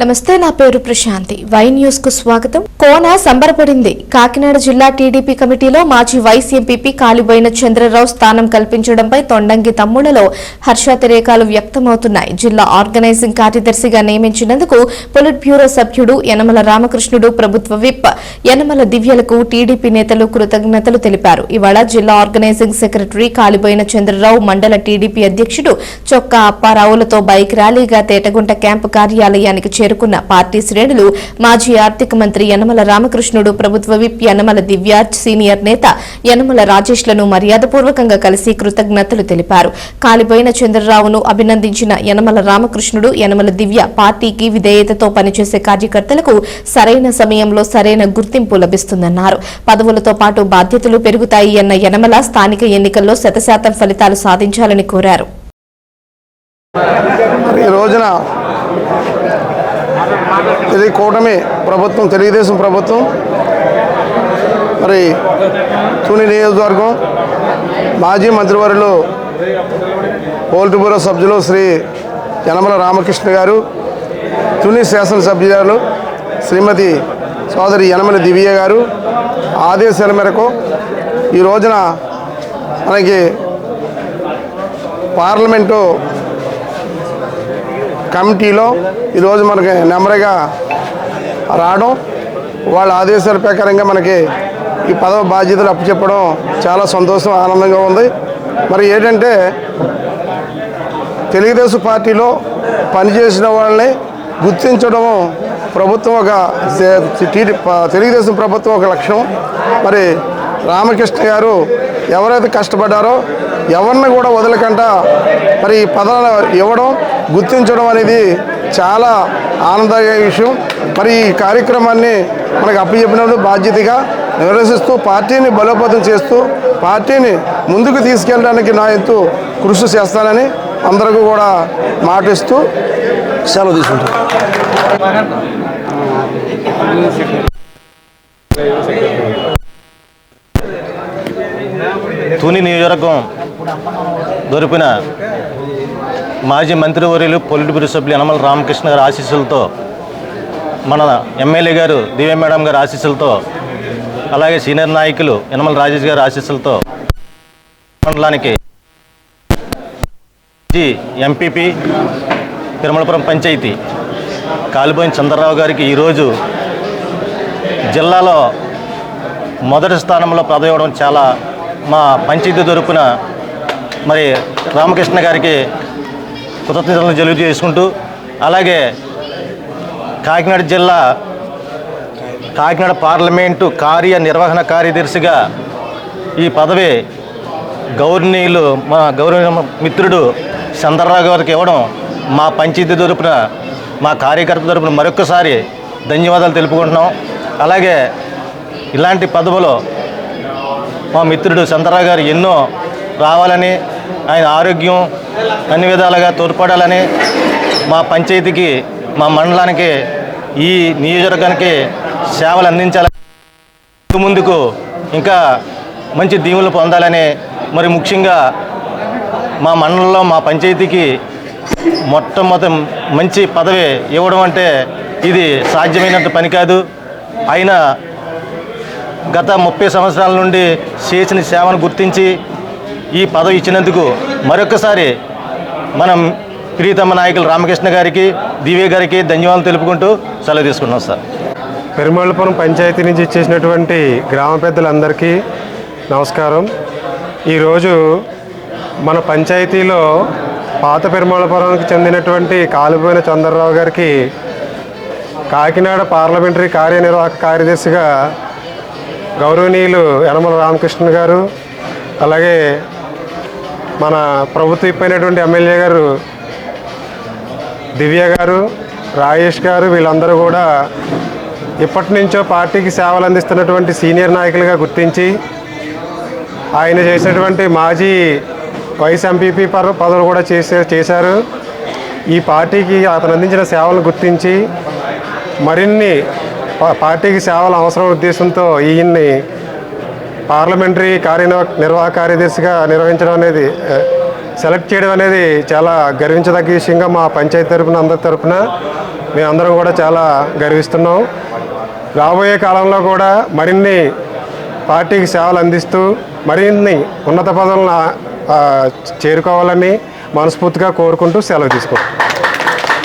నమస్తే, నా పేరు ప్రశాంతి. వై న్యూస్ కు స్వాగతం. కోన సంబరపడింది. కాకినాడ జిల్లా టీడీపీ కమిటీలో మాజీ వైస్ ఎంపీపీ కాలిబోయిన చంద్రరావు స్థానం కల్పించడంపై తొండంగి తమ్ముళ్లలో హర్షాతిరేకాలు వ్యక్తమవుతున్నాయి. జిల్లా ఆర్గనైజింగ్ కార్యదర్శిగా నియమించినందుకు పొలిట్ బ్యూరో సభ్యుడు యనమల రామకృష్ణుడు, ప్రభుత్వ విప్ యనమల దివ్యలకు టీడీపీ నేతలు కృతజ్ఞతలు తెలిపారు. ఇవాళ జిల్లా ఆర్గనైజింగ్ సెక్రటరీ కాలిబోయిన చంద్రరావు, మండల టీడీపీ అధ్యక్షుడు చొక్కా అప్పారావులతో బైక్ ర్యాలీగా తేటగుంట క్యాంపు కార్యాలయానికి చేరుకున్న పార్టీ శ్రేణులు మాజీ ఆర్థిక మంత్రి యనమల రామకృష్ణుడు, ప్రభుత్వ విప్ యనమల దివ్య, సీనియర్ నేత యనమల రాజేష్లను మర్యాదపూర్వకంగా కలిసి కృతజ్ఞతలు తెలిపారు. కాలిపోయిన చంద్రరావును అభినందించిన యనమల రామకృష్ణుడు, యనమల దివ్య పార్టీకి విధేయతతో పనిచేసే కార్యకర్తలకు సరైన సమయంలో సరైన గుర్తింపు లభిస్తుందన్నారు. పదవులతో పాటు బాధ్యతలు పెరుగుతాయి అన్న యనమల స్థానిక ఎన్నికల్లో 100% ఫలితాలు సాధించాలని కోరారు. కూటమి ప్రభుత్వం, తెలుగుదేశం ప్రభుత్వం మరి తుని నియోజకవర్గం మాజీ మంత్రివర్యులు పోలిట్ బ్యూరో సభ్యులు శ్రీ యనమల రామకృష్ణ గారు, తుని శాసనసభ్యులు శ్రీమతి సోదరి యనమల దివ్య గారు ఆదేశాల మేరకు ఈ రోజున మనకి పార్లమెంటు కమిటీలో ఈరోజు మనకి నెమ్మదిగా రావడం, వాళ్ళ ఆదేశాల ప్రకారంగా మనకి ఈ పదవి బాధ్యతలు అప్పచెప్పడం చాలా సంతోషం, ఆనందంగా ఉంది. మరి ఏంటంటే తెలుగుదేశం పార్టీలో పనిచేసిన వాళ్ళని గుర్తించడం ప్రభుత్వం తెలుగుదేశం ప్రభుత్వం ఒక లక్ష్యం. మరి రామకృష్ణ గారు ఎవరైతే కష్టపడ్డారో ఎవరిని కూడా వదలకుండా మరి ఈ పదాలు ఇవ్వడం, గుర్తించడం అనేది చాలా ఆనందదాయక విషయం. మరి ఈ కార్యక్రమాన్ని మనకు అప్పచెప్పినప్పుడు బాధ్యతగా నిర్వహిస్తూ పార్టీని బలోపేతం చేస్తూ పార్టీని ముందుకు తీసుకెళ్ళడానికి నా ఎంతో కృషి చేస్తానని అందరికీ కూడా మాటిస్తూ సెలవు తీసుకుంటాను. తుని నియోజకవర్గం దొరికిన మాజీ మంత్రివర్యులు పొలిట్ బ్యూరో సభ్యులు యనమల రామకృష్ణ గారి ఆశీస్సులతో, మన ఎమ్మెల్యే గారు దివ్య మేడం గారి ఆశీస్సులతో, అలాగే సీనియర్ నాయకులు యనమల రాజేష్ గారి ఆశీస్సులతో మండలానికి ఎంపీపీ తిరుమలపురం పంచాయతీ కాలిబోయిన చంద్రరావు గారికి ఈరోజు జిల్లాలో మొదటి స్థానంలో పదవి ఇవ్వడం చాలా మా పంచాయతీ తరపున మరి రామకృష్ణ గారికి కృతజ్ఞతలు తెలియజేసుకుంటూ, అలాగే కాకినాడ పార్లమెంటు కార్యనిర్వహణ కార్యదర్శిగా ఈ పదవి గౌరవనీయులు మా గౌరవ మిత్రుడు చంద్రరావు గారికి ఇవ్వడం మా పంచాయతీ తరపున, మా కార్యకర్త తరపున మరొకసారి ధన్యవాదాలు తెలుపుకుంటున్నాం. అలాగే ఇలాంటి పదవులో మా మిత్రుడు చంద్రరావు గారు ఎన్నో రావాలని, ఆయన ఆరోగ్యం అన్ని విధాలుగా తోడ్పడాలని, మా పంచాయతీకి, మా మండలానికి, ఈ నియోజకవర్గానికి సేవలు అందించాలని, ముందుకు ఇంకా మంచి దీవులు పొందాలని, మరి ముఖ్యంగా మా మండలంలో మా పంచాయతీకి మొట్టమొదటి మంచి పదవి ఇవ్వడం అంటే ఇది సాధ్యమైనంత పని కాదు. అయినా గత 30 సంవత్సరాల నుండి చేసిన సేవను గుర్తించి ఈ పదవి ఇచ్చినందుకు మరొకసారి మనం ప్రియతమ నాయకులు రామకృష్ణ గారికి, దివ్య గారికి ధన్యవాదాలు తెలుపుకుంటూ సెలవు తీసుకుంటున్నాం సార్. పెరుమాళపురం పంచాయతీ నుంచి ఇచ్చేసినటువంటి గ్రామ పెద్దలందరికీ నమస్కారం. ఈరోజు మన పంచాయతీలో పాత పెరుమాళపురానికి చెందినటువంటి కాలిపోయిన చంద్రరావు గారికి కాకినాడ పార్లమెంటరీ కార్యనిర్వాహక కార్యదర్శిగా గౌరవనీయులు యనమల రామకృష్ణ గారు, అలాగే మన ప్రభుత్వ అయినటువంటి ఎమ్మెల్యే గారు దివ్య గారు, రాజేష్ గారు, వీళ్ళందరూ కూడా ఇప్పటి నుంచో పార్టీకి సేవలు అందిస్తున్నటువంటి సీనియర్ నాయకులుగా గుర్తించి ఆయన చేసినటువంటి మాజీ వైస్ ఎంపీపీ పదవులు కూడా చేశారు. ఈ పార్టీకి అతను అందించిన సేవలను గుర్తించి మరిన్ని పార్టీకి సేవల అవసరం ఉద్దేశంతో ఈయన్ని పార్లమెంటరీ కార్యనిర్వాహక కార్యదర్శిగా నిర్వహించడం అనేది సెలెక్ట్ చేయడం అనేది చాలా గర్వించదగ్గ విషయంగా మా పంచాయతీ తరపున అందరి తరపున మేమందరం కూడా చాలా గర్విస్తున్నాం. రాబోయే కాలంలో కూడా మరిన్ని పార్టీకి సేవలు అందిస్తూ మరిన్ని ఉన్నత పదవులను చేరుకోవాలని మనస్ఫూర్తిగా కోరుకుంటూ సెలవు తీసుకుంటాం.